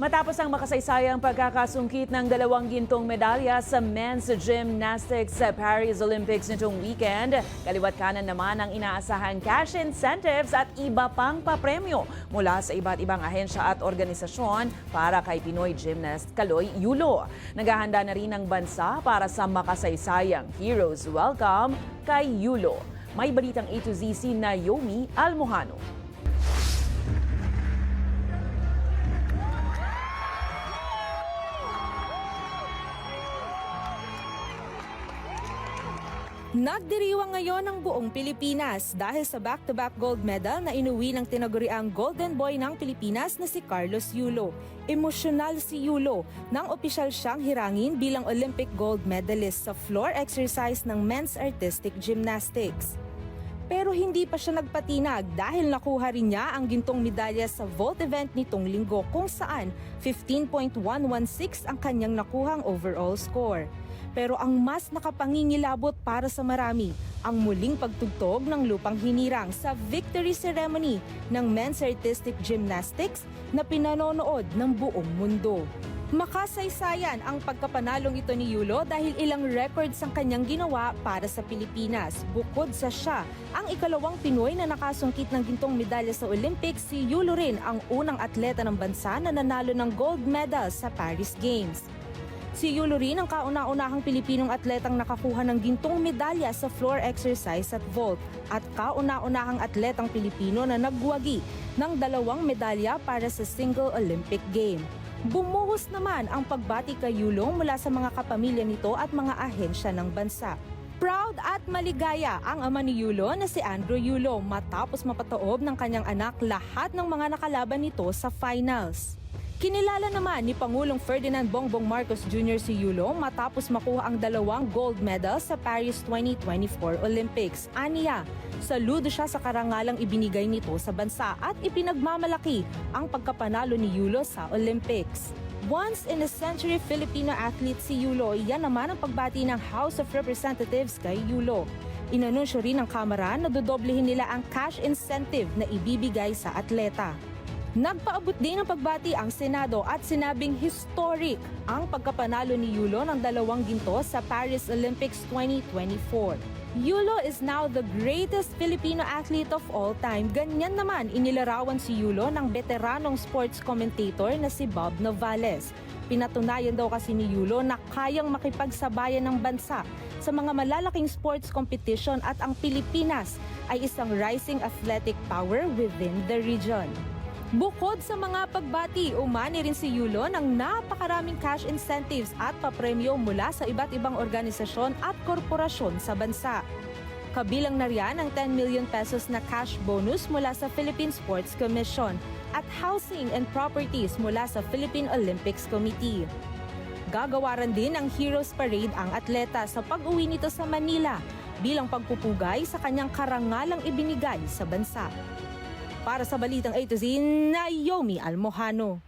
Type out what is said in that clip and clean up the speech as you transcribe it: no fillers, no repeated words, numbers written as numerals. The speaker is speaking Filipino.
Matapos ang makasaysayang pagkakasungkit ng 2 gintong medalya sa men's gymnastics sa Paris Olympics nitong weekend, kaliwat kanan naman ang inaasahang cash incentives at iba pang papremyo mula sa iba't ibang ahensya at organisasyon para kay Pinoy gymnast Kaloy Yulo. Naghahanda na rin ang bansa para sa makasaysayang Heroes Welcome kay Yulo. May balitang A to Z si Naomi Almojano. Nagdiriwang ngayon ang buong Pilipinas dahil sa back-to-back gold medal na inuwi ng tinaguriang Golden Boy ng Pilipinas na si Carlos Yulo. Emosyonal si Yulo nang opisyal siyang hirangin bilang Olympic gold medalist sa floor exercise ng men's artistic gymnastics. Pero hindi pa siya nagpatinag dahil nakuha rin niya ang gintong medalya sa vault event nitong linggo kung saan 15.116 ang kanyang nakuhang overall score. Pero ang mas nakapangingilabot para sa marami, ang muling pagtugtog ng lupang hinirang sa victory ceremony ng men's artistic gymnastics na pinanonood ng buong mundo. Makasaysayan ang pagkapanalong ito ni Yulo dahil ilang records ang kanyang ginawa para sa Pilipinas. Bukod sa siya, ang ikalawang Pinoy na nakasungkit ng gintong medalya sa Olympics, si Yulo rin ang unang atleta ng bansa na nanalo ng gold medal sa Paris Games. Si Yulo rin ang kauna-unahang Pilipinong atletang nakakuha ng gintong medalya sa floor exercise at vault at kauna-unahang atletang Pilipino na nagwagi ng 2 medalya para sa single Olympic game. Bumuhos naman ang pagbati kay Yulo mula sa mga kapamilya nito at mga ahensya ng bansa. Proud at maligaya ang ama ni Yulo na si Andrew Yulo matapos mapataob ng kanyang anak lahat ng mga nakalaban nito sa finals. Kinilala naman ni Pangulong Ferdinand Bongbong Marcos Jr. si Yulo matapos makuha ang 2 gold medal sa Paris 2024 Olympics. Aniya, saludo siya sa karangalang ibinigay nito sa bansa at ipinagmamalaki ang pagkapanalo ni Yulo sa Olympics. Once in a century Filipino athlete si Yulo, iyan naman ang pagbati ng House of Representatives kay Yulo. Inanunsyo rin ng Kamara na dodoblehin nila ang cash incentive na ibibigay sa atleta. Nagpaabot din ng pagbati ang Senado at sinabing historic ang pagkapanalo ni Yulo ng 2 ginto sa Paris Olympics 2024. Yulo is now the greatest Filipino athlete of all time. Ganyan naman inilarawan si Yulo ng veteranong sports commentator na si Bob Novales. Pinatunayan daw kasi ni Yulo na kayang makipagsabayan ng bansa sa mga malalaking sports competition at ang Pilipinas ay isang rising athletic power within the region. Bukod sa mga pagbati, umani rin si Yulo ng napakaraming cash incentives at papremyo mula sa iba't ibang organisasyon at korporasyon sa bansa. Kabilang na riyan ang 10 million pesos na cash bonus mula sa Philippine Sports Commission at housing and properties mula sa Philippine Olympics Committee. Gagawaran din ng Heroes Parade ang atleta sa pag-uwi nito sa Manila bilang pagpupugay sa kanyang karangalang ibinigay sa bansa. Para sa Balitang A to Z, Naomi Almojano.